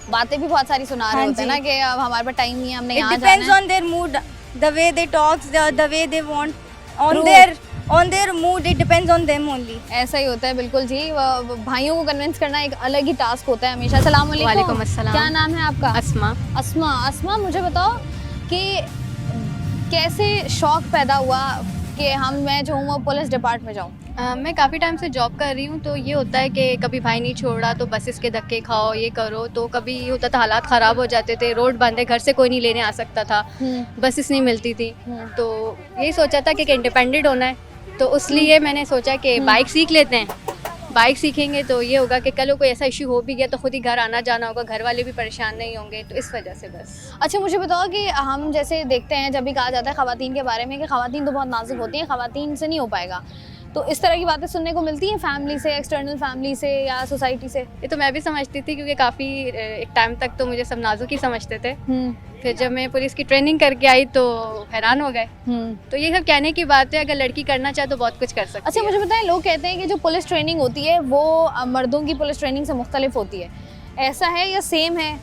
बातें भी बहुत सारी सुना रहे होते हैं ना कि अब हमारे पास टाइम नहीं है, हमने यहाँ जाना है। It depends on their mood, the way they talk, the way they want, on their mood, it depends on them only। ऐसा ही होता है, बिल्कुल जी। भाइयों को कन्विंस करना एक अलग ही टास्क होता है हमेशा। अस्सलाम वालेकुम। वालेकुम अस्सलाम। क्या नाम है आपका? अस्मा। अस्मा, मुझे बताओ कि कैसे शौक पैदा हुआ कि मैं जो हूँ वो पुलिस डिपार्टमेंट में जाऊँ? मैं काफ़ी टाइम से जॉब कर रही हूँ, तो ये होता है कि कभी भाई नहीं छोड़ा तो बसेस के धक्के खाओ, ये करो, तो कभी ये होता था हालात ख़राब हो जाते थे, रोड बंद है, घर से कोई नहीं लेने आ सकता था, बसेस नहीं मिलती थी, तो यही सोचा था कि इंडिपेंडेंट होना है, तो इसलिए मैंने सोचा कि बाइक सीख लेते हैं। बाइक सीखेंगे तो ये होगा कि कल को कोई ऐसा इशू हो भी गया तो खुद ही घर आना जाना होगा, घर वाले भी परेशान नहीं होंगे, तो इस वजह से बस। अच्छा, मुझे बताओ कि हम जैसे देखते हैं जब भी कहा जाता है ख़वातीन के बारे में कि ख़वातीन तो बहुत नाजुक होती हैं, ख़वातीन से नहीं हो पाएगा, तो इस तरह की बातें सुनने को मिलती हैं फैमिली से, एक्सटर्नल फैमिली से या सोसाइटी से? ये तो मैं भी समझती थी, क्योंकि काफ़ी एक टाइम तक तो मुझे सब नाजुक ही समझते थे, फिर जब मैं पुलिस की ट्रेनिंग करके आई तो हैरान हो गए। तो ये सब कहने की बात है, अगर लड़की करना चाहे तो बहुत कुछ कर सकती है। अच्छा, मुझे बताएं, लोग कहते हैं कि जो पुलिस ट्रेनिंग होती है वो मर्दों की पुलिस ट्रेनिंग से मुख्तलिफ होती है, ऐसा है या सेम है?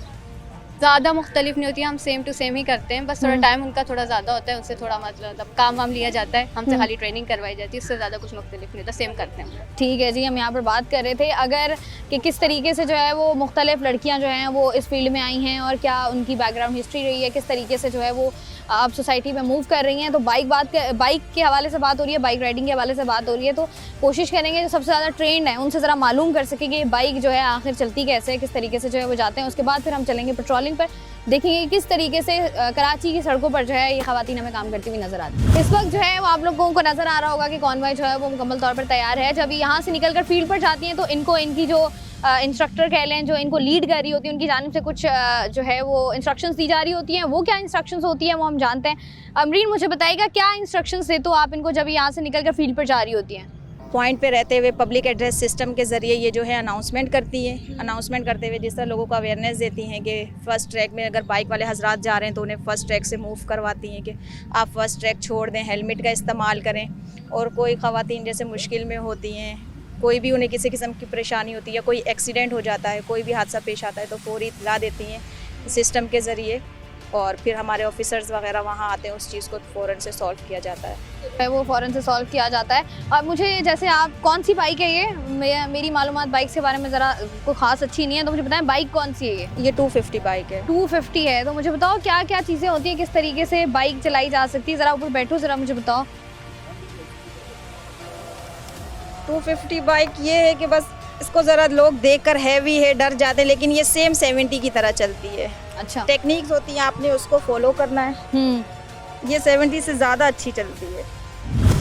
ज़्यादा मुख्तलिफ नहीं होती है, हम सेम टू सेम ही करते हैं, बस थोड़ा टाइम उनका थोड़ा ज़्यादा होता है, उनसे थोड़ा मतलब काम वाम लिया जाता है, हमसे खाली ट्रेनिंग करवाई जाती है, उससे ज़्यादा कुछ मुख्तलिफ नहीं होता, सेम करते हैं। ठीक है जी, हम यहाँ पर बात कर रहे थे अगर कि किस तरीके से जो है वो मुख्तलिफ लड़कियाँ जो हैं वो इस फील्ड में आई हैं और क्या उनकी बैकग्राउंड हिस्ट्री रही है, किस तरीके से जो है वो अब सोसाइटी में मूव कर रही हैं। तो बाइक के हवाले से बात हो रही है, बाइक राइडिंग के हवाले से बात हो रही है, तो कोशिश करेंगे जो सबसे ज़्यादा ट्रेंड है उनसे ज़रा मालूम कर सके कि बाइक जो है आखिर चलती कैसे है, किस तरीके से जो है वो जाते हैं। उसके बाद फिर हम चलेंगे पेट्रोलिंग पर, देखेंगे किस तरीके से कराची की सड़कों पर जो है ये ख़वातीन हमें काम करती हुई नज़र आती है। इस वक्त जो है वो आप लोगों को नज़र आ रहा होगा कि कॉन्वॉय जो है वो मुकम्मल तौर पर तैयार है। जब यहाँ से निकल कर फील्ड पर जाती हैं तो इनको इनकी जो इंस्ट्रक्टर कह लें, जो इनको लीड कर रही होती है, उनकी जानिब से कुछ जो है वो इंस्ट्रक्शंस दी जा रही होती हैं। वो क्या इंस्ट्रक्शंस होती हैं वो हम जानते हैं। अमरीन मुझे बताइएगा क्या इंस्ट्रक्शंस देते हो आप इनको जब यहाँ से निकल कर फील्ड पर जा रही होती हैं? पॉइंट पे रहते हुए पब्लिक एड्रेस सिस्टम के ज़रिए ये जो है अनाउंसमेंट करती है। अनाउंसमेंट करते हुए जिस तरह लोगों को अवेयरनेस देती हैं कि फ़र्स्ट ट्रैक में अगर बाइक वाले हजरात जा रहे हैं तो उन्हें फ़र्स्ट ट्रैक से मूव करवाती हैं कि आप फ़र्स्ट ट्रैक छोड़ दें, हेलमेट का इस्तेमाल करें, और कोई ख़वातीन जैसे मुश्किल में होती हैं, कोई भी उन्हें किसी किस्म की परेशानी होती है या कोई एक्सीडेंट हो जाता है, कोई भी हादसा पेश आता है तो फौरी इत्तला देती हैं सिस्टम के ज़रिए, और फिर हमारे ऑफिसर्स वगैरह वहाँ आते हैं, उस चीज़ को फ़ौरन से सॉल्व किया जाता है। वो फ़ौरन से सॉल्व किया जाता है। अब मुझे जैसे आप कौन सी बाइक है ये? मेरी मालूमात बाइक के बारे में ज़रा कोई ख़ास अच्छी नहीं है, तो मुझे बताएं बाइक कौन सी है ये? 250 बाइक है। 250 है, तो मुझे बताओ क्या क्या चीज़ें होती हैं, किस तरीके से बाइक चलाई जा सकती है? ज़रा ऊपर बैठो, ज़रा मुझे बताओ। 250 बाइक ये है कि बस इसको ज़रा लोग देखकर हैवी है डर जाते हैं, लेकिन ये सेम 70 की तरह चलती है। अच्छा, टेक्निक्स होती हैं, आपने उसको फॉलो करना है। ये 70 से ज़्यादा अच्छी चलती है।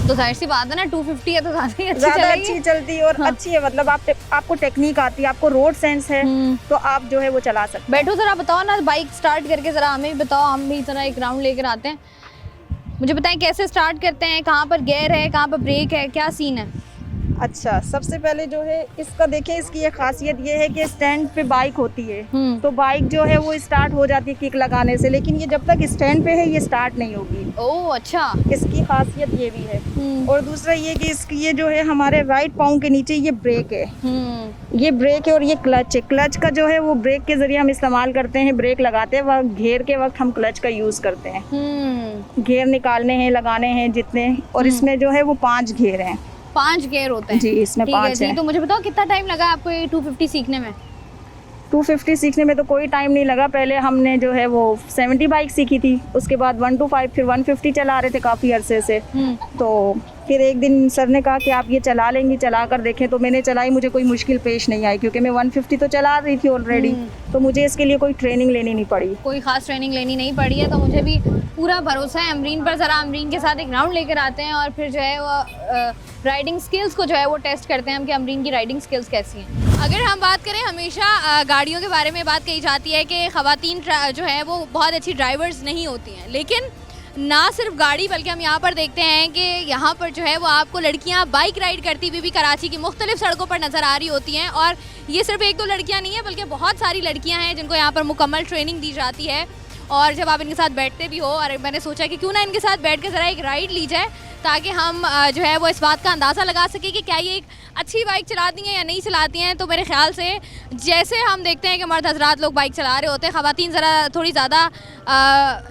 तो जाहिर सी बात है ना, 250 है तो ज़्यादा ही ज़्यादा अच्छी चलती है और अच्छी है, मतलब आपको टेक्निक आती है, आपको रोड सेंस है, तो आप जो है वो चला सकते हैं। बैठो ज़रा, बताओ ना बाइक स्टार्ट करके ज़रा हमें भी बताओ, हम भी ज़रा एक राउंड लेकर आते हैं। मुझे बताएं कैसे स्टार्ट करते हैं, कहाँ पर गियर है, कहाँ पर ब्रेक है, क्या सीन है? अच्छा, सबसे पहले जो है इसका देखें, इसकी ये खासियत ये है कि स्टैंड पे बाइक होती है, तो बाइक जो है वो स्टार्ट हो जाती है किक लगाने से, लेकिन ये जब तक स्टैंड पे है ये स्टार्ट नहीं होगी। ओह अच्छा, इसकी खासियत ये भी है। और दूसरा ये कि इसकी ये जो है हमारे राइट पाँव के नीचे ये ब्रेक है, ये ब्रेक है, और ये क्लच है। क्लच का जो है वो ब्रेक के जरिए हम इस्तेमाल करते हैं, ब्रेक लगाते वक्त, घेर के वक्त हम क्लच का यूज़ करते हैं। घेर निकालने हैं, लगाने हैं जितने, और इसमें जो है वो 5 घेर हैं। 5 गियर होते हैं जी, इसमें 5 है। तो मुझे बताओ कितना टाइम लगा आपको ये 250 सीखने में? 250 सीखने में तो कोई टाइम नहीं लगा। पहले हमने जो है वो 70 बाइक सीखी थी, उसके बाद 125, फिर 150 चला रहे थे काफ़ी अरसे से। तो फिर एक दिन सर ने कहा कि आप ये चला लेंगी, चला कर देखें। तो मैंने चलाई, मुझे कोई मुश्किल पेश नहीं आई, क्योंकि मैं 150 तो चला रही थी ऑलरेडी, तो मुझे इसके लिए कोई ट्रेनिंग लेनी नहीं पड़ी। कोई ख़ास ट्रेनिंग लेनी नहीं पड़ी है, तो मुझे भी पूरा भरोसा है अमरीन पर। ज़रा अमरीन के साथ एक राउंड लेकर आते हैं और फिर जो है वो राइडिंग स्किल्स को जो है वो टेस्ट करते हैं हम कि अमरीन की राइडिंग स्किल्स कैसी हैं। अगर हम बात करें, हमेशा गाड़ियों के बारे में बात कही जाती है कि ख़वातीन जो है वो बहुत अच्छी ड्राइवर्स नहीं होती हैं, लेकिन ना सिर्फ गाड़ी बल्कि हम यहाँ पर देखते हैं कि यहाँ पर जो है वो आपको लड़कियाँ बाइक राइड करती हुई भी कराची की मुख्तलिफ सड़कों पर नज़र आ रही होती हैं। और ये सिर्फ 1-2 लड़कियाँ नहीं हैं, बल्कि बहुत सारी लड़कियाँ हैं जिनको यहाँ पर मुकम्मल ट्रेनिंग दी जाती है। और जब आप इनके साथ बैठते भी हो, और मैंने सोचा कि क्यों ना इनके साथ बैठ के ज़रा एक राइड ली जाए, ताकि हम जो है वो इस बात का अंदाज़ा लगा सकें कि क्या ये एक अच्छी बाइक चलाती हैं या नहीं चलाती हैं। तो मेरे ख्याल से जैसे हम देखते हैं कि मर्द हजरात लोग बाइक चला रहे होते हैं, ख़वातीन ज़रा थोड़ी ज़्यादा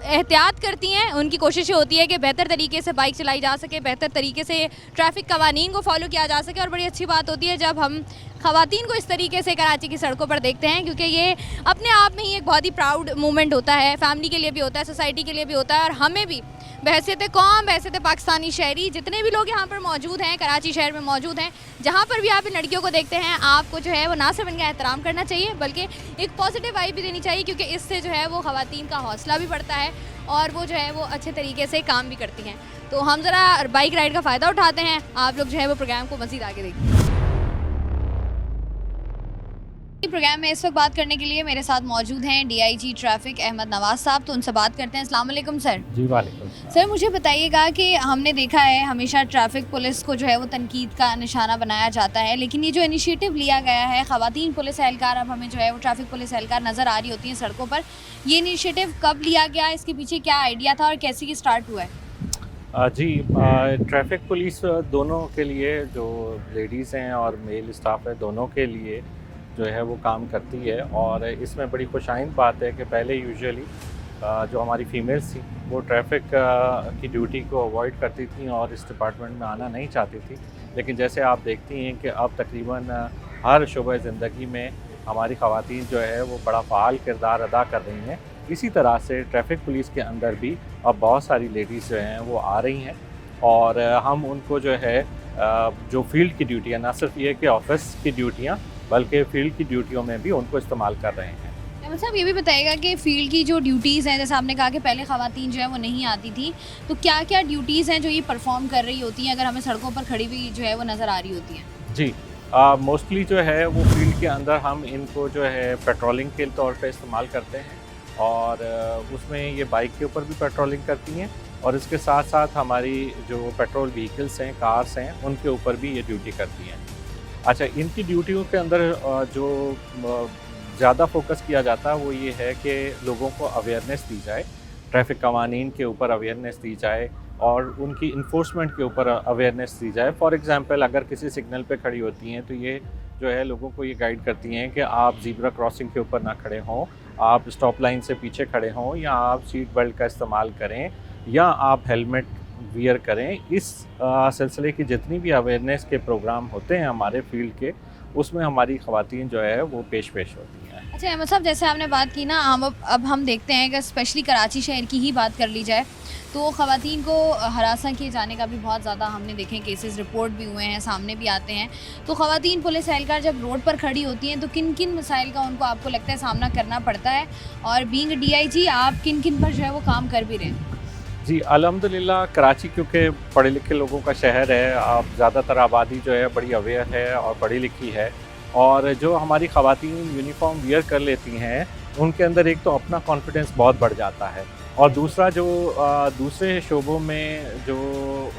एहतियात करती हैं। उनकी कोशिश होती है कि बेहतर तरीके से बाइक चलाई जा सके, बेहतर तरीके से ट्रैफिक कवानीन को फॉलो किया जा सके। और बड़ी अच्छी बात होती है जब हम ख़वातीन को इस तरीके से कराची की सड़कों पर देखते हैं, क्योंकि ये अपने आप में ही एक बहुत ही प्राउड मोमेंट होता है, फैमिली के लिए भी होता है, सोसाइटी के लिए भी होता है, और हमें भी बहैसियत कौम, बहैसियत पाकिस्तानी शहरी, जितने भी लोग यहाँ पर मौजूद हैं, कराची शहर में मौजूद हैं, जहाँ पर भी आप इन लड़कियों को देखते हैं, आपको जो है वो ना सिर्फ इनका एहतराम करना चाहिए बल्कि एक पॉजिटिव वाइब भी देनी चाहिए, क्योंकि इससे जो है वो ख़वातीन का हौसला भी बढ़ता है और वो जो है वो अच्छे तरीके से काम भी करती हैं। तो हम ज़रा बाइक राइड का फ़ायदा उठाते हैं, आप लोग जो है वो प्रोग्राम को मज़ीद आगे देखिए। प्रोग्राम में इस वक्त बात करने के लिए मेरे साथ मौजूद हैं डीआईजी ट्रैफिक अहमद नवाज साहब, तो उनसे बात करते हैं। अस्सलाम वालेकुम सर। जी वालेकुम। सर मुझे बताइएगा कि हमने देखा है हमेशा ट्रैफिक पुलिस को जो है वो तनकीद का निशाना बनाया जाता है, लेकिन ये जो इनिशिएटिव लिया गया है, ख़वातीन पुलिस एहलकार अब हमें जो है वो ट्रैफिक पुलिस एहलकार नज़र आ रही होती हैं सड़कों पर, ये इनिशिएटिव कब लिया गया, इसके पीछे क्या आइडिया था और कैसे ये स्टार्ट हुआ है? जी ट्रैफिक पुलिस दोनों के लिए, जो लेडीज़ हैं और मेल स्टाफ है, दोनों के लिए जो है वो काम करती है। और इसमें बड़ी खुशाइंद बात है कि पहले यूजुअली जो हमारी फ़ीमेल्स थी वो ट्रैफिक की ड्यूटी को अवॉइड करती थी और इस डिपार्टमेंट में आना नहीं चाहती थी, लेकिन जैसे आप देखती हैं कि अब तकरीबन हर शोबे ज़िंदगी में हमारी ख़वातीन जो है वो बड़ा फ़ाल किरदार अदा कर रही हैं। इसी तरह से ट्रैफिक पुलिस के अंदर भी अब बहुत सारी लेडीज़ जो हैं वो आ रही हैं और हम उनको जो है जो फील्ड की ड्यूटियाँ, ना सिर्फ ये कि ऑफिस की ड्यूटियाँ बल्कि फील्ड की ड्यूटियों में भी उनको इस्तेमाल कर रहे हैं। मतलब ये भी बताइएगा कि फील्ड की जो ड्यूटीज़ हैं, जैसे आपने कहा कि पहले ख़वातीन जो है वो नहीं आती थी, तो क्या क्या ड्यूटीज़ हैं जो ये परफॉर्म कर रही होती हैं अगर हमें सड़कों पर खड़ी हुई जो है वो नज़र आ रही होती हैं? जी मोस्टली जो है वो फील्ड के अंदर हम इनको जो है पेट्रोलिंग के तौर पे इस्तेमाल करते हैं और उसमें ये बाइक के ऊपर भी पेट्रोलिंग करती हैं और इसके साथ साथ हमारी जो पेट्रोल व्हीकल्स हैं, कार्स हैं, उनके ऊपर भी ये ड्यूटी करती हैं। अच्छा, इनकी ड्यूटियों के अंदर जो ज़्यादा फोकस किया जाता है वो ये है कि लोगों को अवेयरनेस दी जाए, ट्रैफिक कवानीन के ऊपर अवेयरनेस दी जाए और उनकी इन्फोर्समेंट के ऊपर अवेयरनेस दी जाए। फॉर एग्ज़ाम्पल, अगर किसी सिग्नल पे खड़ी होती हैं तो ये जो है लोगों को ये गाइड करती हैं कि आप ज़ीब्रा क्रॉसिंग के ऊपर ना खड़े हों, आप स्टॉप लाइन से पीछे खड़े हों, या आप सीट बेल्ट का इस्तेमाल करें, या आप हेलमेट वियर करें। इस सिलसिले की जितनी भी अवेयरनेस के प्रोग्राम होते हैं हमारे फील्ड के, उसमें हमारी ख़वातीन जो है वो पेश होती हैं। अच्छा अहमद साहब, जैसे आपने बात की ना, अब हम देखते हैं कि स्पेशली कराची शहर की ही बात कर ली जाए तो ख़वातीन को हरासा किए जाने का भी बहुत ज़्यादा हमने देखे केसेस रिपोर्ट भी हुए हैं, सामने भी आते हैं। तो ख़वातीन पुलिस एहलकार जब रोड पर खड़ी होती हैं तो किन किन मसाइल का उनको आपको लगता है सामना करना पड़ता है, और बीइंग डीआईजी आप किन किन पर जो है वो काम कर भी रहे हैं? जी अल्हम्दुलिल्लाह, कराची क्योंकि पढ़े लिखे लोगों का शहर है, अब ज़्यादातर आबादी जो है बड़ी अवेयर है और पढ़ी लिखी है, और जो हमारी ख़वातीन यूनिफॉर्म वियर कर लेती हैं उनके अंदर एक तो अपना कॉन्फिडेंस बहुत बढ़ जाता है, और दूसरा जो दूसरे शोबों में जो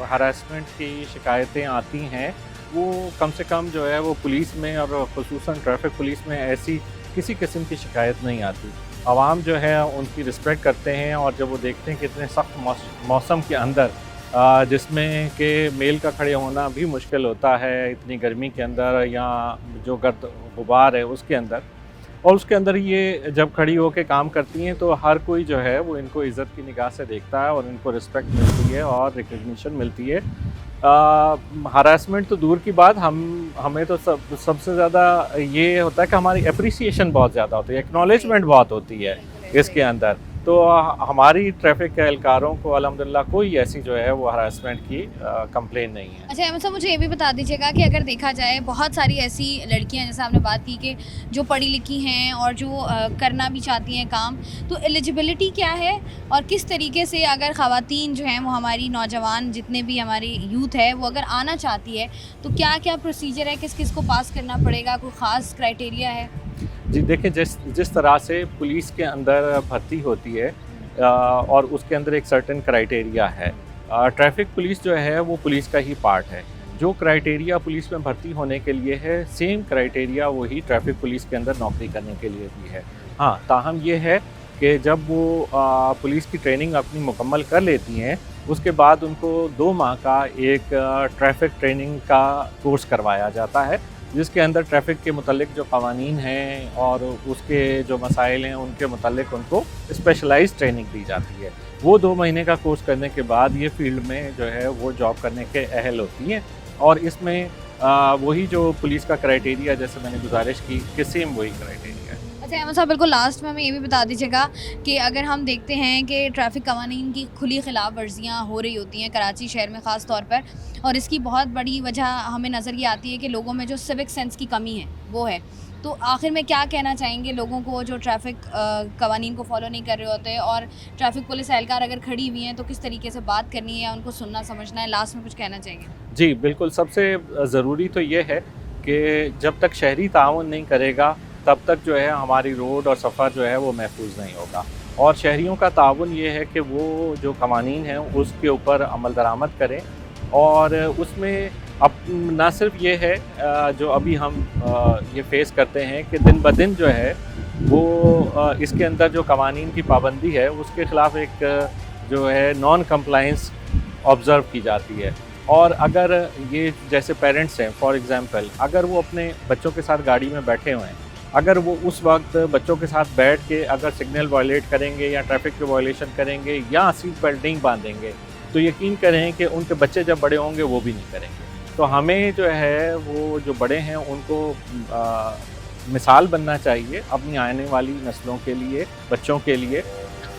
हरासमेंट की शिकायतें आती हैं वो कम से कम जो है वो पुलिस में और ख़ुसूसन ट्रैफिक पुलिस में ऐसी किसी किस्म की शिकायत नहीं आती। आवाम जो है उनकी रिस्पेक्ट करते हैं, और जब वो देखते हैं कि इतने सख्त मौसम के अंदर जिसमें कि मेल का खड़े होना भी मुश्किल होता है इतनी गर्मी के अंदर, या जो गर्द गुबार है उसके अंदर, और उसके अंदर ये जब खड़ी होकर काम करती हैं तो हर कोई जो है वो इनको इज़्ज़त की निगाह से देखता है और इनको रिस्पेक्ट मिलती है और रिकग्निशन मिलती है। हरासमेंट तो दूर की बात, हमें तो सबसे ज़्यादा ये होता है कि हमारी अप्रिसिएशन बहुत ज़्यादा होती है, एक्नॉलेजमेंट बहुत होती है इसके अंदर। तो हमारी ट्रैफिक के एहलकारों को अल्हम्दुलिल्लाह कोई ऐसी जो है वो हरासमेंट की कंप्लेन नहीं है। अच्छा अहमद साहब, मुझे ये भी बता दीजिएगा कि अगर देखा जाए बहुत सारी ऐसी लड़कियां, जैसे आपने बात की कि जो पढ़ी लिखी हैं और जो करना भी चाहती हैं काम, तो एलिजिबिलिटी क्या है और किस तरीके से अगर ख़वातीन जो हैं वो हमारी नौजवान जितने भी हमारी यूथ है वो अगर आना चाहती है तो क्या क्या प्रोसीजर है, किस किस को पास करना पड़ेगा, कोई ख़ास क्राइटेरिया है? जी देखिए, जिस तरह से पुलिस के अंदर भर्ती होती है और उसके अंदर एक सर्टेन क्राइटेरिया है, ट्रैफिक पुलिस जो है वो पुलिस का ही पार्ट है। जो क्राइटेरिया पुलिस में भर्ती होने के लिए है, सेम क्राइटेरिया वही ट्रैफिक पुलिस के अंदर नौकरी करने के लिए भी है। हाँ, ताहम ये है कि जब वो पुलिस की ट्रेनिंग अपनी मुकम्मल कर लेती हैं, उसके बाद उनको 2 माह का एक ट्रैफिक ट्रेनिंग का कोर्स करवाया जाता है, जिसके अंदर ट्रैफिक के मुतल्लिक जो क़वानीन हैं और उसके जो मसाइल हैं उनके मुतल्लिक उनको स्पेशलाइज्ड ट्रेनिंग दी जाती है। वो 2 महीने का कोर्स करने के बाद ये फील्ड में जो है वो जॉब करने के अहल होती हैं, और इसमें वही जो पुलिस का क्राइटेरिया, जैसे मैंने गुजारिश की कि सेम वही क्राइटेरिया है। अच्छा अहमद साहब, बिल्कुल लास्ट में हमें ये भी बता दीजिएगा कि अगर हम देखते हैं कि ट्रैफिक कवानीन की खुली खिलाफ वर्जियाँ हो रही होती हैं कराची शहर में ख़ास तौर पर, और इसकी बहुत बड़ी वजह हमें नज़र ये आती है कि लोगों में जो सिविक सेंस की कमी है वो है, तो आखिर में क्या कहना चाहेंगे लोगों को जो ट्रैफिक कवानीन को फॉलो नहीं कर रहे होते, और ट्रैफिक पुलिस एहलकार अगर खड़ी हुई हैं तो किस तरीके से बात करनी है या उनको सुनना समझना है? लास्ट में कुछ कहना चाहेंगे? जी बिल्कुल, सबसे ज़रूरी तो ये है कि जब तक शहरी ताउन नहीं करेगा तब तक जो है हमारी रोड और सफ़र जो है वो महफूज नहीं होगा। और शहरियों का ताउन ये है कि वो जो कवानीन हैं उसके ऊपर अमल दरामद करें, और उसमें अब ना सिर्फ ये है जो अभी हम ये फेस करते हैं कि दिन ब दिन जो है वो इसके अंदर जो कवानीन की पाबंदी है उसके ख़िलाफ़ एक जो है नॉन कंप्लाइंस ऑब्ज़र्व की जाती है। और अगर ये जैसे पेरेंट्स हैं फॉर एग्ज़ाम्पल, अगर वो अपने बच्चों के साथ गाड़ी में बैठे हुए हैं, अगर वो उस वक्त बच्चों के साथ बैठ के अगर सिग्नल वायलेट करेंगे या ट्रैफिक के वायलेशन करेंगे या सीट बेल्ट नहीं बांधेंगे, तो यकीन करें कि उनके बच्चे जब बड़े होंगे वो भी नहीं करेंगे। तो हमें जो है वो जो बड़े हैं उनको मिसाल बनना चाहिए अपनी आने वाली नस्लों के लिए, बच्चों के लिए।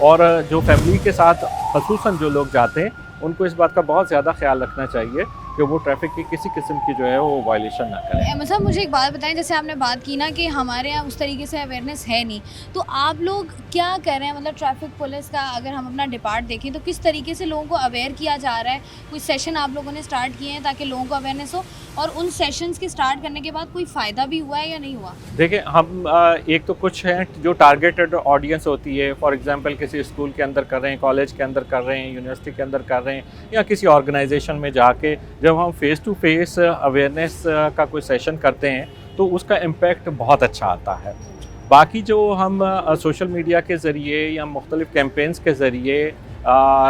और जो फैमिली के साथ ख़ुसूसन जो लोग जाते हैं उनको इस बात का बहुत ज़्यादा ख्याल रखना चाहिए कि वो ट्रैफिक की किसी किस्म की जो है वो वायलेशन ना करें। मतलब मुझे एक बात बताएं, जैसे आपने बात की ना कि हमारे यहाँ उस तरीके से अवेयरनेस है नहीं, तो आप लोग क्या कर रहे हैं? मतलब ट्रैफिक पुलिस का अगर हम अपना डिपार्ट देखें तो किस तरीके से लोगों को अवेयर किया जा रहा है? कोई सेशन आप लोगों ने स्टार्ट किए हैं ताकि लोगों को अवेयरनेस हो, और उन सेशंस के स्टार्ट करने के बाद कोई फ़ायदा भी हुआ है या नहीं हुआ? देखिए, हम एक तो कुछ हैं जो टारगेटेड ऑडियंस होती है, फॉर एग्जांपल किसी स्कूल के अंदर कर रहे हैं, कॉलेज के अंदर कर रहे हैं, यूनिवर्सिटी के अंदर कर रहे हैं, या किसी ऑर्गेनाइजेशन में जाके जब हम फेस टू फेस अवेयरनेस का कोई सेशन करते हैं तो उसका इम्पैक्ट बहुत अच्छा आता है। बाकी जो हम सोशल मीडिया के ज़रिए या मुख्तलिफ़ कैंपेन्स के ज़रिए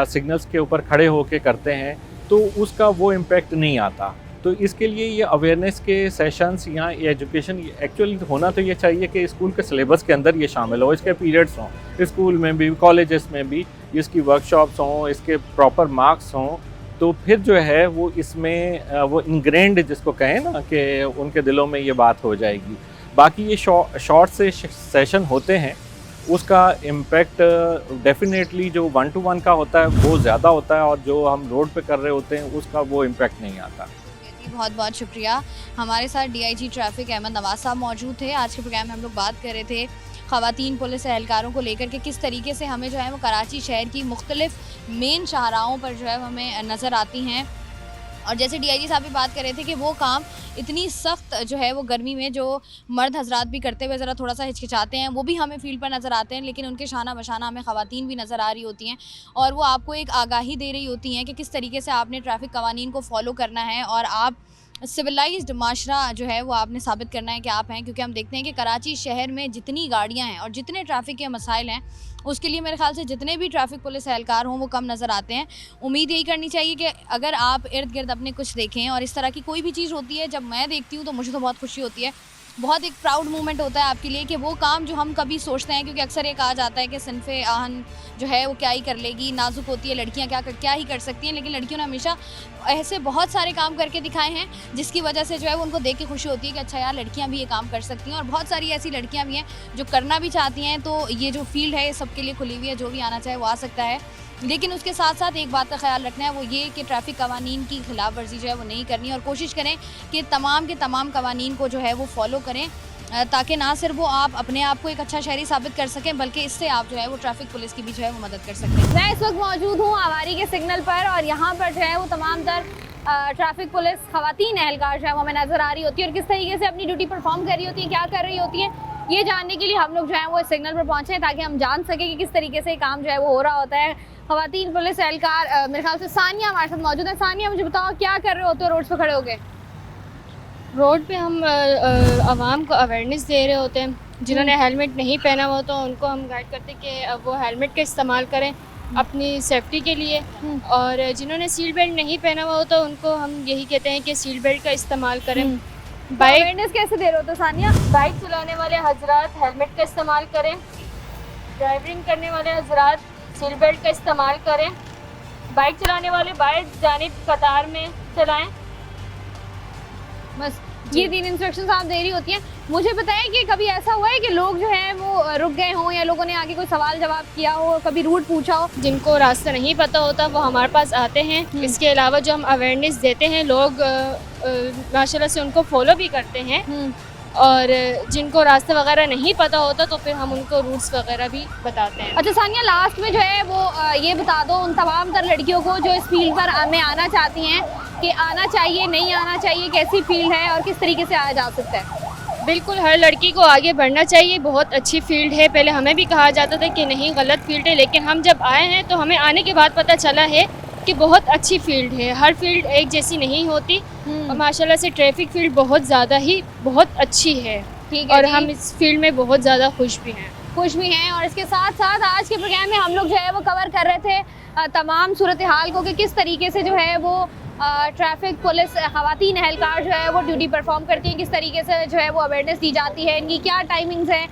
सिग्नल्स के ऊपर खड़े होकर करते हैं तो उसका वो इम्पैक्ट नहीं आता। तो इसके लिए ये अवेयरनेस के सेशंस या एजुकेशन एक्चुअली होना तो ये चाहिए कि स्कूल के सिलेबस के अंदर ये शामिल हो, इसके पीरियड्स हों, स्कूल में भी, कॉलेजेस में भी इसकी वर्कशॉप्स हों, इसके प्रॉपर मार्क्स हों, तो फिर जो है वो इसमें वो इंग्रेंड जिसको कहें ना कि उनके दिलों में ये बात हो जाएगी। बाकी ये शॉर्ट से सेशन होते हैं, उसका इम्पैक्ट डेफिनेटली जो 1 to 1 का होता है वो ज़्यादा होता है, और जो हम रोड पे कर रहे होते हैं उसका वो इम्पैक्ट नहीं आता। बहुत बहुत शुक्रिया। हमारे साथ DIG ट्रैफिक अहमद नवाज साहब मौजूद थे। आज के प्रोग्राम में हम लोग बात कर रहे थे ख़वातीन पुलिस एहलकारों को लेकर के किस तरीके से हमें जो है वो कराची शहर की मुख्तलिफ मेन शाहराहों पर जो है हमें नज़र आती हैं। और जैसे DIG साहब भी बात कर रहे थे कि वो काम इतनी सख्त जो है वो गर्मी में जो मर्द हजरात भी करते हुए ज़रा थोड़ा सा हिचकिचाते हैं, वो भी हमें फील्ड पर नज़र आते हैं, लेकिन उनके शाना बशाना हमें ख़वातीन भी नज़र आ रही होती हैं और वो आपको एक आगाही दे रही होती हैं कि किस तरीके से आपने ट्रैफिक कवानीन को फॉलो करना है और आप सिविलाइज्ड माशरा जो है वो आपने साबित करना है कि आप हैं। क्योंकि हम देखते हैं कि कराची शहर में जितनी गाड़ियां हैं और जितने ट्रैफिक के मसाइल हैं उसके लिए मेरे ख्याल से जितने भी ट्रैफिक पुलिस एहलकार हों वो कम नज़र आते हैं। उम्मीद यही करनी चाहिए कि अगर आप इर्द गिर्द अपने कुछ देखें और इस तरह की कोई भी चीज़ होती है, जब मैं देखती हूँ तो मुझे तो बहुत खुशी होती है, बहुत एक प्राउड मोमेंट होता है आपके लिए कि वो काम जो हम कभी सोचते हैं, क्योंकि अक्सर ये कहा जाता है कि सिनफ़े आहन जो है वो क्या ही कर लेगी, नाजुक होती है लड़कियां, क्या ही कर सकती हैं, लेकिन लड़कियों ने हमेशा ऐसे बहुत सारे काम करके दिखाए हैं जिसकी वजह से जो है वो उनको देख के खुशी होती है कि अच्छा यार लड़कियां भी ये काम कर सकती हैं। और बहुत सारी ऐसी लड़कियां भी हैं जो करना भी चाहती हैं। तो ये जो फील्ड है सबके लिए खुली हुई है, जो भी आना चाहे वो आ सकता है। लेकिन उसके साथ साथ एक बात का ख्याल रखना है, वो ये कि ट्रैफिक कवानीन की खिलाफ वर्जी जो है वो नहीं करनी, और कोशिश करें कि तमाम के तमाम कवानीन को जो है वो फॉलो करें, ताकि ना सिर्फ वो आप अपने आप को एक अच्छा शहरी साबित कर सकें, बल्कि इससे आप जो है वो ट्रैफिक पुलिस की भी जो है वो मदद कर सकें। मैं इस वक्त मौजूद हूँ आवारी के सिग्नल पर, और यहाँ पर जो है वो तमाम तर ट्रैफिक पुलिस ख़वातीन एहलकार जो है वो हमें नज़र आ रही होती है और किस तरीके से अपनी ड्यूटी परफॉर्म कर रही होती है, क्या कर रही होती है, ये जानने के लिए हम लोग जो है वो सिग्नल पर पहुँचे हैं ताकि हम जान सकें कि किस तरीके से काम जो है वो हो रहा होता है। ख़वातीन पुलिस एहलकार मेरे ख्याल से सानिया हमारे साथ मौजूद है। सानिया, मुझे बताओ क्या कर रहे होते हो रोड पर खड़े होके? रोड पे हम आवाम को अवेयरनेस दे रहे होते हैं। जिन्होंने हेलमेट नहीं पहना हुआ तो उनको हम गाइड करते हैं कि वो हेलमेट का इस्तेमाल करें अपनी सेफ्टी के लिए, और जिन्होंने सीट बेल्ट नहीं पहना हुआ हो तो उनको हम यही कहते हैं कि सीट बेल्ट का इस्तेमाल करें। बाइक अवेयरनेस कैसे दे रहे हो तो सानिया? बाइक चलाने वाले हजरात हेलमेट का इस्तेमाल करें, ड्राइविंग करने वाले हजरात सीट बेल्ट का इस्तेमाल करें, बाइक चलाने वाले बाइक जानिब कतार में चलाएं। बस ये 3 इंस्ट्रक्शंस आप दे रही होती हैं। मुझे बताएं कि कभी ऐसा हुआ है कि लोग जो है वो रुक गए हों या लोगों ने आगे कोई सवाल जवाब किया हो, कभी रूट पूछा हो? जिनको रास्ता नहीं पता होता वो हमारे पास आते हैं। इसके अलावा जो हम अवेयरनेस देते हैं लोग माशाल्लाह से उनको फॉलो भी करते हैं। और जिनको रास्ता वगैरह नहीं पता होता तो फिर हम उनको रूट्स वगैरह भी बताते हैं। अच्छा सानिया, लास्ट में जो है वो ये बता दो उन तमाम तर लड़कियों को जो इस फील्ड पर में आना चाहती हैं कि आना चाहिए, नहीं आना चाहिए, कैसी फील्ड है और किस तरीके से आया जा सकता है? बिल्कुल, हर लड़की को आगे बढ़ना चाहिए। बहुत अच्छी फील्ड है। पहले हमें भी कहा जाता था कि नहीं, गलत फील्ड है, लेकिन हम जब आए हैं तो हमें आने के बाद पता चला है कि बहुत अच्छी फील्ड है। हर फील्ड एक जैसी नहीं होती और माशाल्लाह से ट्रैफिक फील्ड बहुत ज़्यादा ही बहुत अच्छी है। ठीक है और जी। हम इस फील्ड में बहुत ज़्यादा खुश भी हैं। और इसके साथ साथ आज के प्रोग्राम में हम लोग जो है वो कवर कर रहे थे तमाम सूरत हाल को कि किस तरीके से जो है वो ट्रैफिक पुलिस ख़वातीन एहलकार जो है वो ड्यूटी परफॉर्म करती हैं, किस तरीके से जो है वो अवेयरनेस दी जाती है, इनकी क्या टाइमिंग्स हैं,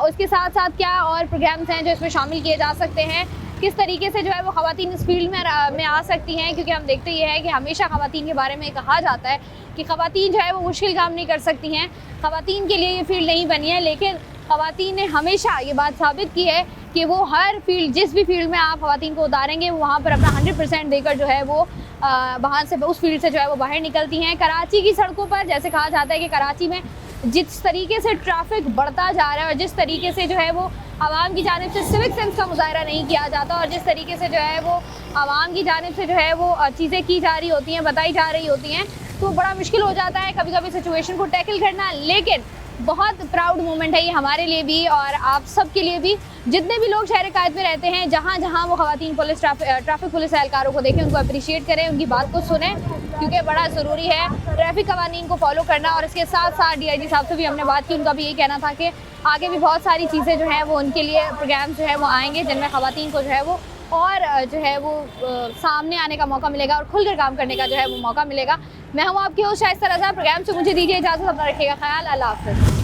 उसके साथ साथ क्या और प्रोग्राम्स हैं जो इसमें शामिल किए जा सकते हैं, किस तरीके से जो है वो ख़वातीन इस फील्ड में आ सकती हैं। क्योंकि हम देखते ये है कि हमेशा ख़वातीन के बारे में कहा जाता है कि ख़वातीन जो है वो मुश्किल काम नहीं कर सकती हैं, ख़वातीन के लिए ये फील्ड नहीं बनी है। लेकिन ख़वातीन ने हमेशा ये बात साबित की है कि वो हर फील्ड, जिस भी फील्ड में आप ख़वातीन को उतारेंगे वो वहाँ पर अपना 100% देकर जो है वो वहाँ से उस फील्ड से जो है वो बाहर निकलती हैं। कराची की सड़कों पर जैसे कहा जाता है कि कराची में जिस तरीके से ट्रैफिक बढ़ता जा रहा है और जिस तरीके से जो है वो आवाम की जानिब से सिविक सेंस का मुजाहरा नहीं किया जाता और जिस तरीके से जो है वो आवाम की जानिब से जो है वो चीज़ें की जा रही होती हैं, बताई जा रही होती हैं, तो बड़ा मुश्किल हो जाता है कभी कभी सिचुएशन को टैकल करना। लेकिन बहुत प्राउड मोमेंट है ये हमारे लिए भी और आप सब के लिए भी, जितने भी लोग शहर कायद में रहते हैं, जहाँ जहाँ वो ख़वातीन पुलिस ट्रैफिक पुलिस एहलकारों को देखें, उनको अप्रिशिएट करें, उनकी बात को सुने, क्योंकि बड़ा ज़रूरी है ट्रैफिक कवानीन को फॉलो करना। और इसके साथ साथ DIG साहब से भी हमने बात की, उनका भी यही कहना था कि आगे भी बहुत सारी चीज़ें जो हैं वो उनके लिए प्रोग्राम जो है वो आएंगे जिनमें ख़वातीन को जो है वो और जो है वो सामने आने का मौका मिलेगा और खुलकर काम करने का जो है वो मौका मिलेगा। मैं हूँ आपकी होस्ट शाइस्ता रज़ा। प्रोग्राम से मुझे दीजिए इजाज़त, अपना रखिएगा ख्याल। अल्लाह हाफ़िज़।